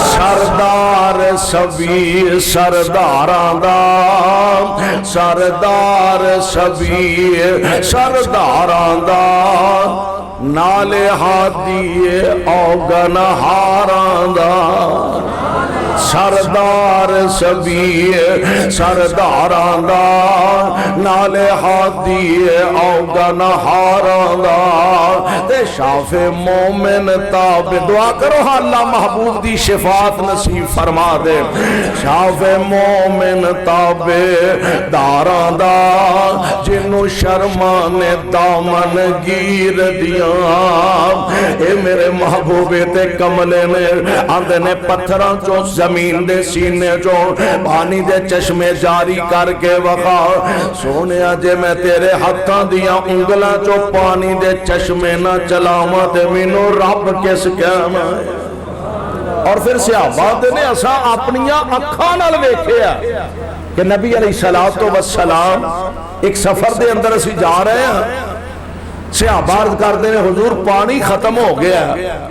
سردار سبی سرداراں دا سردار سبی سرداراں دا نالے ہادی اوگن ہاراں دا سردار سبی سرداراں دا نالے ہادی اوگن ہاراں دا تے شاف مومن تاب دعا کرو اللہ محبوب دی شفاعت نصیب فرما دے شاف مومن تاب داراں دا جنو شرمان دامن گیر دیاں اے میرے محبوب تے کملے میں آندے نے پتھراں چو زمین دے سینے چو پانی دے چشمے جاری کر کے وقا سونے آجے میں تیرے ہتھاں دیاں انگلاں چو پانی دے چشمے نہ چلاواں تے مینوں رب کس کہنا ہے اور پھر صحابہ نے اساں اپنیاں اکھاں نال ویکھیا کہ نبی علیہ السلام ایک سفر دے اندر اسی جا رہے ہیں صحابہ عرض کرتے ہیں حضور پانی ختم ہو گیا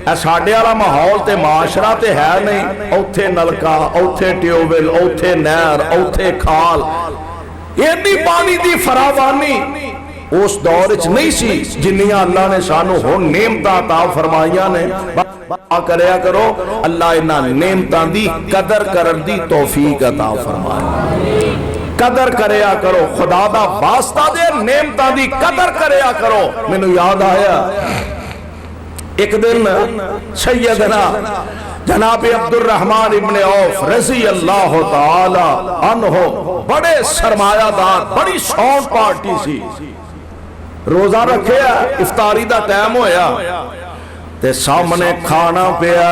اے ساڈے والا ماحول تے معاشرہ تے ہے نہیں اوتھے نلکا اوتھے ٹیوبویل اوتھے نہر اوتھے کھال ایڈی پانی دی فراوانی اس دور وچ نہیں سی جنیاں اللہ نے سانو ہن نعمتاں عطا فرمائیاں نے کریا کرو اللہ انہاں نعمتاں دی قدر کرن دی توفیق عطا فرمائے قدر کریا کرو خدا دا واسطہ دے نعمتاں دی قدر کریا کرو مینوں یاد آیا ایک دن سیدنا جناب عبد الرحمن ابن عوف رضی اللہ تعالی عنہ بڑے سرمایہ دار بڑی سونٹ پارٹی سی روزہ رکھیا افطاری دا ٹائم ہویا تے سامنے کھانا پیا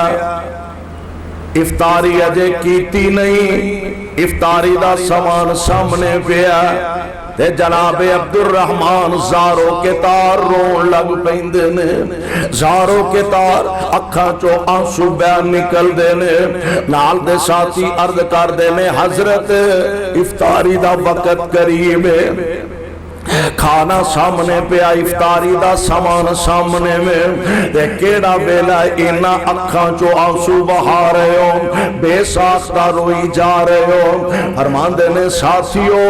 افطاری اجے کیتی نہیں افطاری دا سامان سامنے پیا تے جناب عبد الرحمن زارو کے تار رون لگ پیندے نے زارو کے تار اکھاں چو آنسو بیان نکل دے نے نال دے ساتھی عرض کر دے نے حضرت افطاری دا وقت قریب ہے کھانا سامنے پہ افطاری دا سامان سامنے میں دے کیڑا بیلا اینا اکھاں چو آنسو بہا رہے ہو بے ساختہ روئی جا رہے ہو فرمان دے نے ساتھیو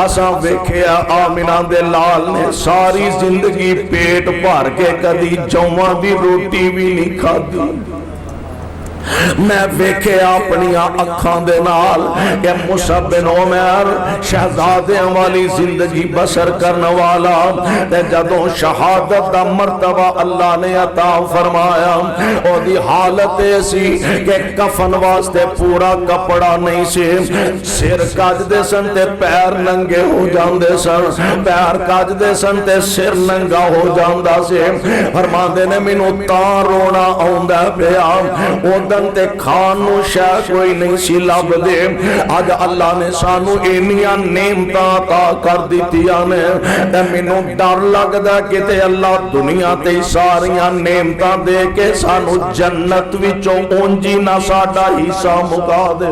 اساں ویکھیا آمینہ دے لال نے ساری زندگی پیٹ بھر کے کدی جوان دی روٹی بھی نہیں کھا دی میں ویکھے اپنی اکھاں دے نال کہ مصعب بن عمیر شہزادیاں والی زندگی بسر کرنے والا تے جدوں شہادت دا مرتبہ اللہ نے عطا فرمایا او دی حالت ایسی کہ کفن واسطے پورا کپڑا نہیں سی سر کج دے سن تے پیر ننگے ہو جاندے سن پیر کج دے سن تے سر ننگا ہو جاندا سی فرماندے نے مینوں تاں رونا آوندا پیا او دن تے کھانو شاہ کوئی نہیں سی لب دے آج اللہ نے سانو اینیاں نعمتاں عطا کر دیتیاں نے تے مینوں ڈر لگدا کہ تے اللہ دنیا تے ساریاں نعمتاں دے کے سانو جنت وچوں اونجی نہ ساڈا حصہ مکا دے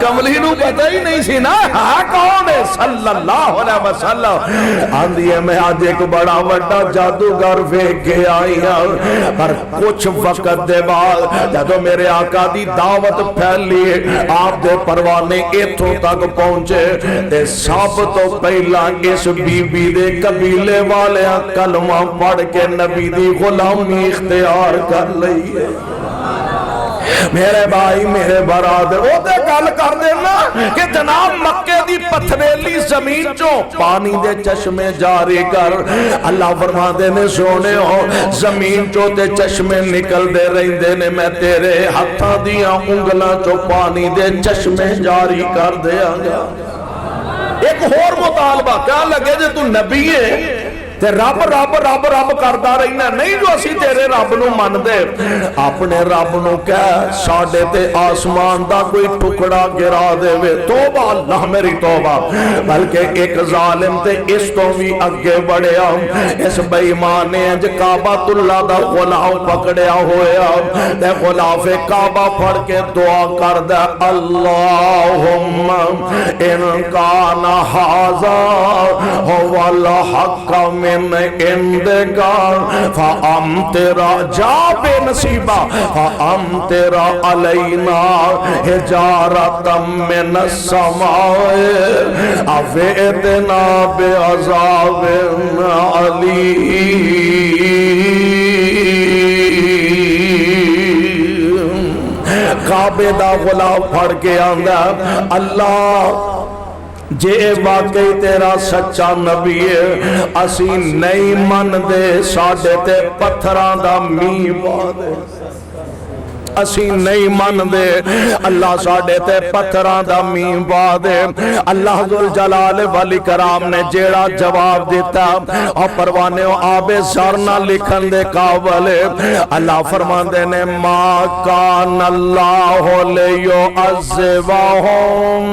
کملی نو پتہ ہی نہیں سی نا کون ہے صلی اللہ علیہ وسلم آندھی ہے میں آج ایک بڑا وڈا جادوگر ویکھ کے آئی ہوں پر کچھ وقت دے بعد جدو میرے آقا دی دعوت پھیلی آپ دے پروانے ایتھوں تک پہنچے تے سب تو پہلا اس بی بی دے قبیلے والے کلمہ پڑھ کے نبی دی غلامی اختیار کر لئی ہے میرے بھائی میرے برادر وہ تے گل کر دینا کہ جناب مکے دی پتھریلی زمین چو پانی دے چشمے جاری کر اللہ فرما دے نے سونے ہو زمین چو تے چشمے نکل دے رہی دے نے میں تیرے ہتھاں دیاں انگلاں چو پانی دے چشمے جاری کر دے آگا ایک اور مطالبہ کیا لگے جے تو نبی ہے تے رب رب رب رب کرتا رہنا نہیں جو اسی تیرے رب نو من دے اپنے رب نو کہہ ساڑے تے آسمان دا کوئی ٹکڑا گرا دے وے توبہ اللہ میری توبہ بلکہ ایک ظالم تے اس تو بھی اگے بڑھیا اس بے ایمانے جو کعبۃ اللہ دا غلاف پکڑیا ہویا تے غلاف کعبہ پڑھ کے دعا کر دے اللہم ان کان ھذا هو الحق من اندگار فامطر جا بے نصیبہ فامطر علینا حجارتا من السماء اویدنا بعذاب علیم کعبے دا غلاف پھڑ کے آندہ اللہ جے واقعی تیرا سچا نبی ہے اسی نہیں من دے ساڑے تے پتھران دا میوہ دے اسی نہیں من دے اللہ ساڑے تے پتھران دا میوہ دے اللہ ذوالجلال والاکرام نے جیڑا جواب دیتا اور پروانے آب زرنا لکھن دے قابل اللہ فرمان دے نے ما کان اللہ لیو عذبہم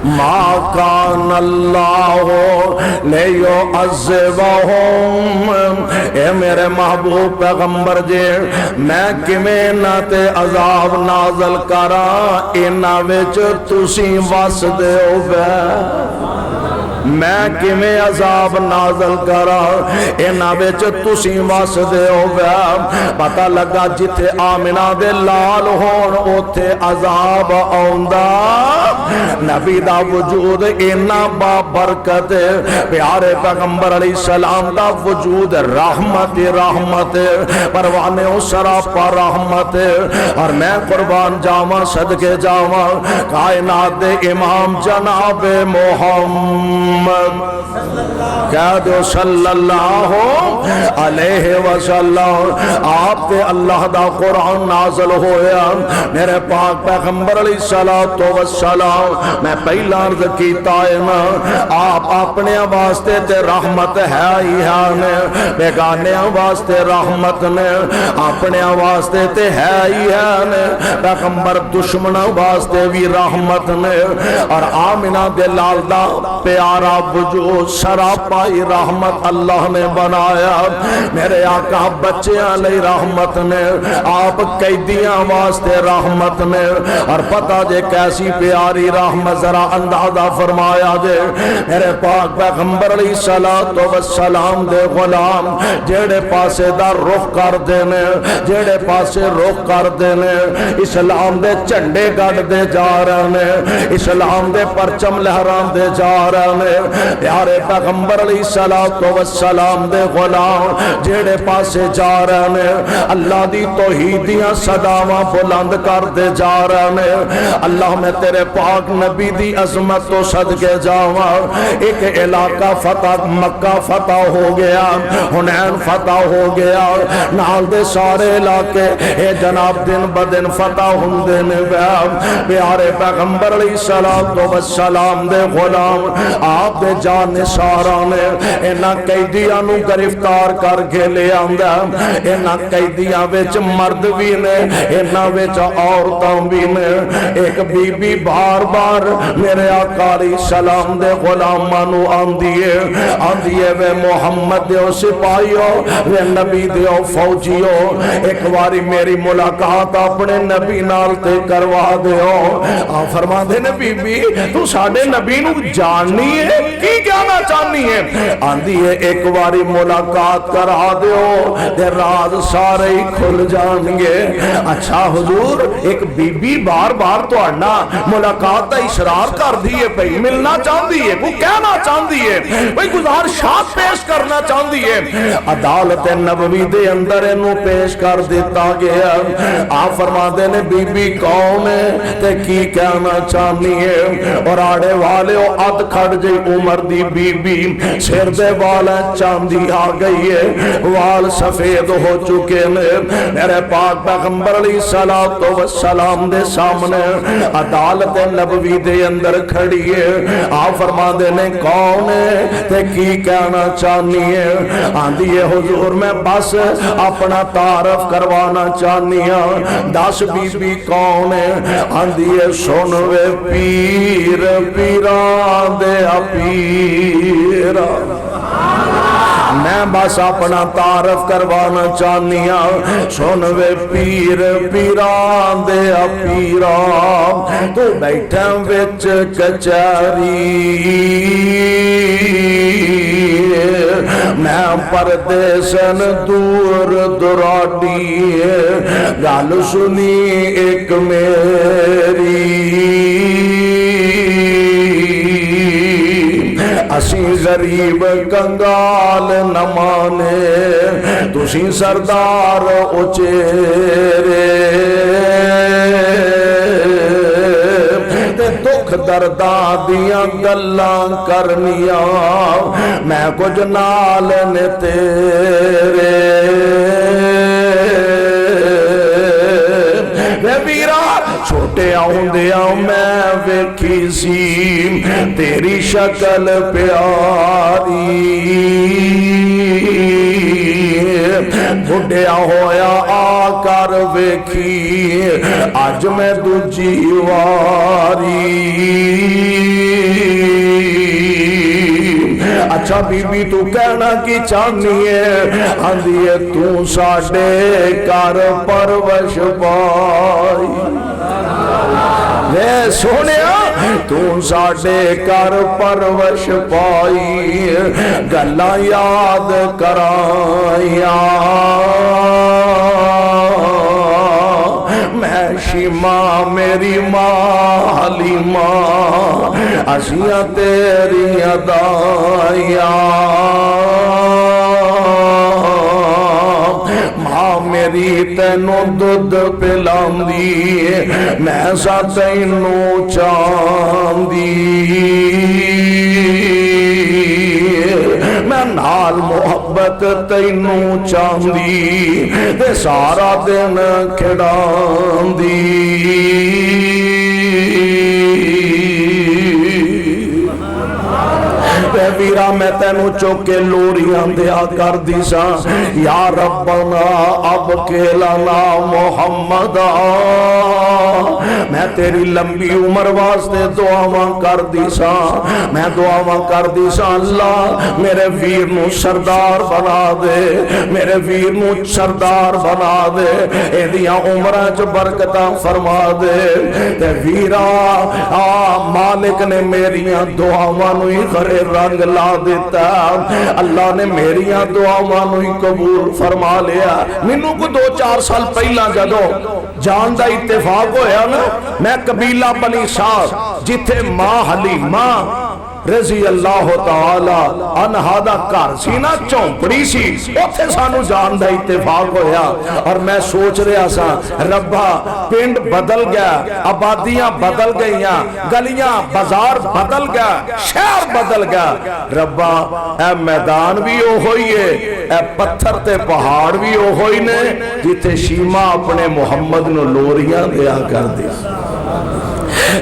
ما کان اللہ لیعذبہم اے میرے محبوب پیغمبر جے میں کمیں نہ تے عذاب نازل کرا انہا وچ تسی وس دے ہوگا میں کمیں عذاب نازل کرا انہا وچ تسی وس دے ہوگا پتہ لگا جتے آمنہ دے لال ہون اوتھے عذاب آؤندہ نبی دا وجود اینا با برکت پیارے پیغمبر علیہ السلام دا وجود رحمت رحمت پروانے اسرا پر رحمت اور میں قربان جاواں صدقے جاواں کائنات دے امام جناب محمد کہہ دو صلی اللہ علیہ وسلم آپ پہ اللہ دا قرآن نازل ہویا میرے پاک پیغمبر علیہ السلام میں پہلا عرض کیتا ہے نا آپ اپنے واسطے تے رحمت ہے ہی ہے بیگانے واسطے رحمت نے اپنے واسطے تے ہے ہی ہے پیغمبر دشمن واسطے بھی رحمت نے اور آمنہ دے لال دا پیارا وجود سراپائی رحمت اللہ نے بنایا میرے آقا بچیاں لئی رحمت نے آپ قیدیاں واسطے رحمت نے اور پتہ جے کیسی پیاری رحمت ذرا اندازہ فرمایا دے میرے پاک پیغمبر علیہ السلام دے غلام جیڑے پاسے دا رخ کر دینے جیڑے پاسے رخ کر دینے اسلام دے چنڈے گڑ دے جا رہنے اسلام دے پرچم لہران دے جا رہنے پیارے پیغمبر علیہ السلام دے غلام جیڑے پاسے جا رہنے اللہ دی توحیدیاں صداواں بلند کر دے جا رہنے اللہ میں تیرے پاک نبی دی عظمت تو صدقے جاواں ایک علاقہ فتح مکہ فتح ہو گیا حنین فتح ہو گیا نال دے سارے علاقے اے جناب دن بدن فتح ہندے نے پیارے پیغمبر علیہ السلام دے غلام آپ دے جانثاراں نے انہاں قیدیاں نو گرفتار کر کے لے آندا انہاں قیدیاں وچ مرد بھی نے انہاں وچ عورتاں بھی نے ایک بی بی بار بار میرے آقا علیہ السلام دے غلاماں نو آندی ہے وے محمد دے سپاہیو وے نبی دے فوجیو ایک واری میری ملاقات اپنے نبی نال تے کروا دیو آ فرما دے نے بی بی تو ساڈے نبی نو جاننی ہے کی کہنا چاہنی ہے آندی ہے ایک واری ملاقات کرا دیو تے راز سارے ہی کھل جان گے اچھا حضور ایک بی بی بار بار تو آنا ملاقات دا اشرار کر دیئے بھئی ملنا چاہتی ہے وہ کہنا چاہتی ہے بھئی گزارشات پیش کرنا چاہتی ہے عدالت نبوی دے اندر انہوں پیش کر دیتا گیا آپ فرما دے نے بی بی کون ہے تے کی کہنا چاہتی ہے اور آڑے والے اد کھڑ جی عمر دی بی بی سر دے والا چاندی آ گئی ہے وال سفید ہو چکے نے میرے پاک پیغمبر علیہ السلام دے سامنے عدالت نبوی دے اندر کھڑی ہے آپ فرما دے نے کون ہے تے کی کہنا چاہنی ہے آندھی ہے حضور میں بس اپنا تعارف کروانا چاہنی ہوں 10 بی بی کون ہے آندھی ہے سنوے پیر پیران دے پیرا میں بس اپنا تعارف کروانا چاہنی ہوں سنوے پیر پیران دے پیران تو بیٹھا وچ کچاری میں پردیسن دور دراڈی گل سنی ایک میری اسی غریب کنگال نہ مانے تسی سردار اچیرے دکھ درداں دیاں گلاں کرنیاں میں کچھ نال نے تیرے چھوٹے آؤندیاں میں ویکھی سی تیری شکل پیاری بڑھیا ہویا آ کر ویکھی آج میں دوجی واری اچھا بی بی تو کہنا کی چاہنی ہے آندھی ہے تو ساڑے کار پرورش پائی وے سونیا تو ساڑے کار پرورش پائی گلاں یاد کرائیاں میں شیماں میری ماں حلیمہ اسیاں تیری ادائیاں ماں میری تینوں دودھ پلاندی میں سا تینوں چاندی میں نال محبت تینوں چاندی تے سارا دن کھڑاندی ویرا میں تینوں چوکے لوریاں دیا کر دیسا یا ربنا اب کھیلانا محمد میں تیری لمبی عمر واسطے دعاواں کر دیسا میں دعاواں کر دیسا اللہ میرے ویر نو سردار بنا دے میرے ویر نو سردار بنا دے اے دیا عمرہ چ برکتاں فرما دے تے ویرا مالک نے میریاں دعاواں نو ہی غرے رنگ لا دیتا اللہ نے میریاں دعاواں نو ہی قبول فرما لیا مینوں کو 2-4 سال پہلا جدو جان دا اتفاق ہویا نا میں قبیلہ بنی سعد جتھے ماں حلیمہ رضی اللہ تعالی عنہا دا گھر سی نا چونپڑی سی اوتھے سانو جان دا اتفاق ہویا اور میں سوچ رہا سا ربا پنڈ بدل گیا آبادیاں بدل گئیاں گلیاں بازار بدل گیا شہر بدل گیا ربا اے میدان بھی او ہوئی ہے اے پتھر تے پہاڑ بھی او ہوئی نے جتے شیمہ اپنے محمد نو لوریاں دیا کر دیا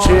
6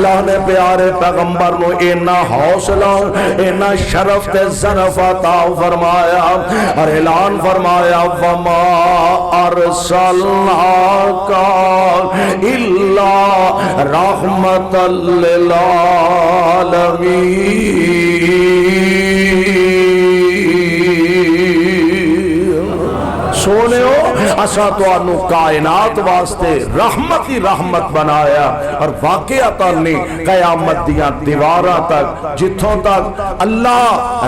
اللہ نے پیارے پیغمبر نو اینا حوصلہ اینا شرف تے ظرف عطا فرمایا اور اعلان فرمایا وما ارسلناک الا رحمت للعالمین۔ سونےو اسا تانوں کائنات واسطے رحمت ہی رحمت بنایا اور واقعتاً قیامت دیاں دیواراں تک جتھوں تک اللہ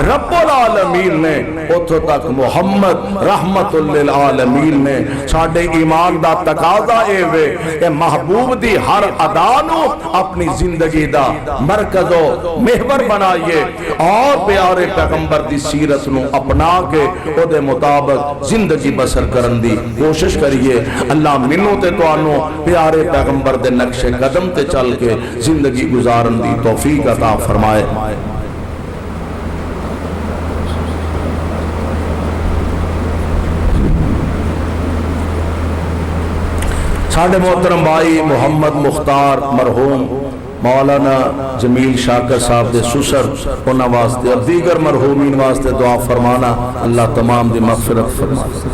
رب العالمین نے اتھوں تک محمد رحمت للعالمین نے۔ ساڈے ایمان دا تقاضا اے وے کہ محبوب دی ہر ادا نو اپنی زندگی دا مرکز و محور بنائیے اور پیارے پیغمبر دی سیرت نو اپنا کے او دے مطابق زندگی بسر کرن دی کوشش کریے۔ اللہ منوں تے توانوں پیارے پیغمبر دے نقش قدم تے چل کے زندگی گزارن دی توفیق عطا فرمائے۔ ساڑھے محترم بھائی محمد مختار مرحوم مولانا جمیل شاکر صاحب دے سسر انہاں واسطے اور دیگر مرحومین واسطے دعا فرمانا اللہ تمام دی مغفرت فرمانا۔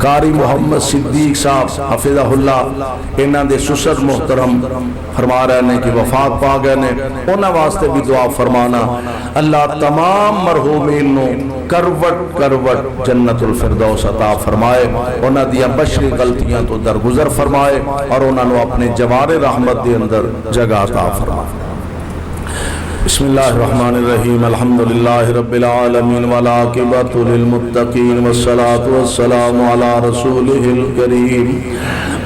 قاری محمد صدیق صاحب حفظہ اللہ انہاں دے سسر محترم فرما رہے ہیں کہ وفات پا گئے نے انہاں واسطے بھی دعا فرمانا۔ اللہ تمام مرحومین نو کروٹ کروٹ جنت الفردوس عطا فرمائے، انہاں دیا بشری غلطیاں تو درگزر فرمائے اور انہاں نو اپنے جوار رحمت دے اندر جگہ عطا فرمائے۔ بسم اللہ الرحمن الرحیم الحمدللہ رب العالمین والعاقبۃ للمتقین والصلاة والسلام علی رسولہ الکریم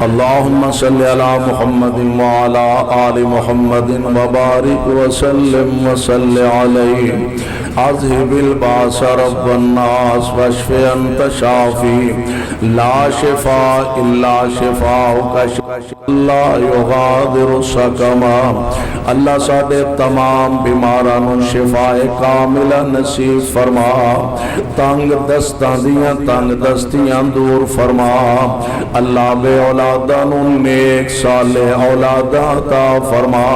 اللہم صلی علی محمد وعلی آل محمد وبارک وسلم وصلی علیہ اذہب الباس رب الناس واشف انت شافی لا شفاء الا شفاءک لا یغادر سقما۔ اللہ ساڈے تمام بیمارانوں شفاء کاملہ نصیب فرما، تنگ دستاں دیاں تنگ دستیاں دور فرما۔ اللہ بے اولادانوں نیک صالح اولاداں عطا فرما،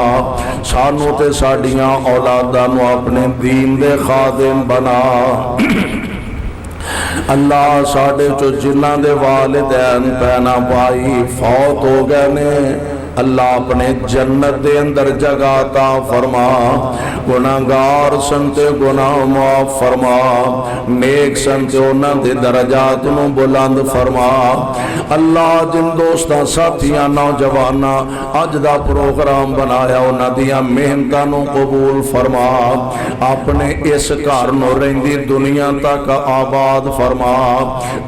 سانوں تے ساڈیاں اولادانوں اپنے دین دے خادم بنا۔ اللہ ساڈے چو جنہاں دے والدین پینا بھائی فوت ہو گئے نے اللہ اپنے جنت دے اندر جگہ عطا فرما، گناہگار سنتے گناہ معاف فرما، نیک سنتے انہاں دے درجات نو بلند فرما۔ اللہ جن دوستاں ساتھیاں نوجواناں اج دا پروگرام بنایا انہاں دیاں محنتاں نو قبول فرما، اپنے اس گھر نو رہندی دنیا تک آباد فرما۔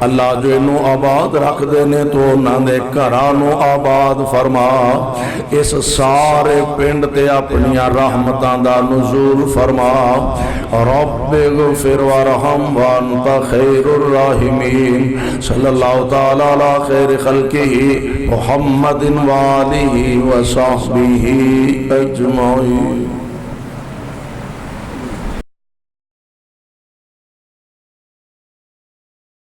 اللہ جو انو آباد رکھ دینے تو انہاں دے گھراں نو آباد فرما، اس سارے پنڈ تے اپنی رحمتاں دا نزول فرما۔ رب اغفر وارحم وانت خیر الراحمین۔ صلی اللہ تعالی علی خیر خلقہ محمد وآلہ وصحبہ اجمعین۔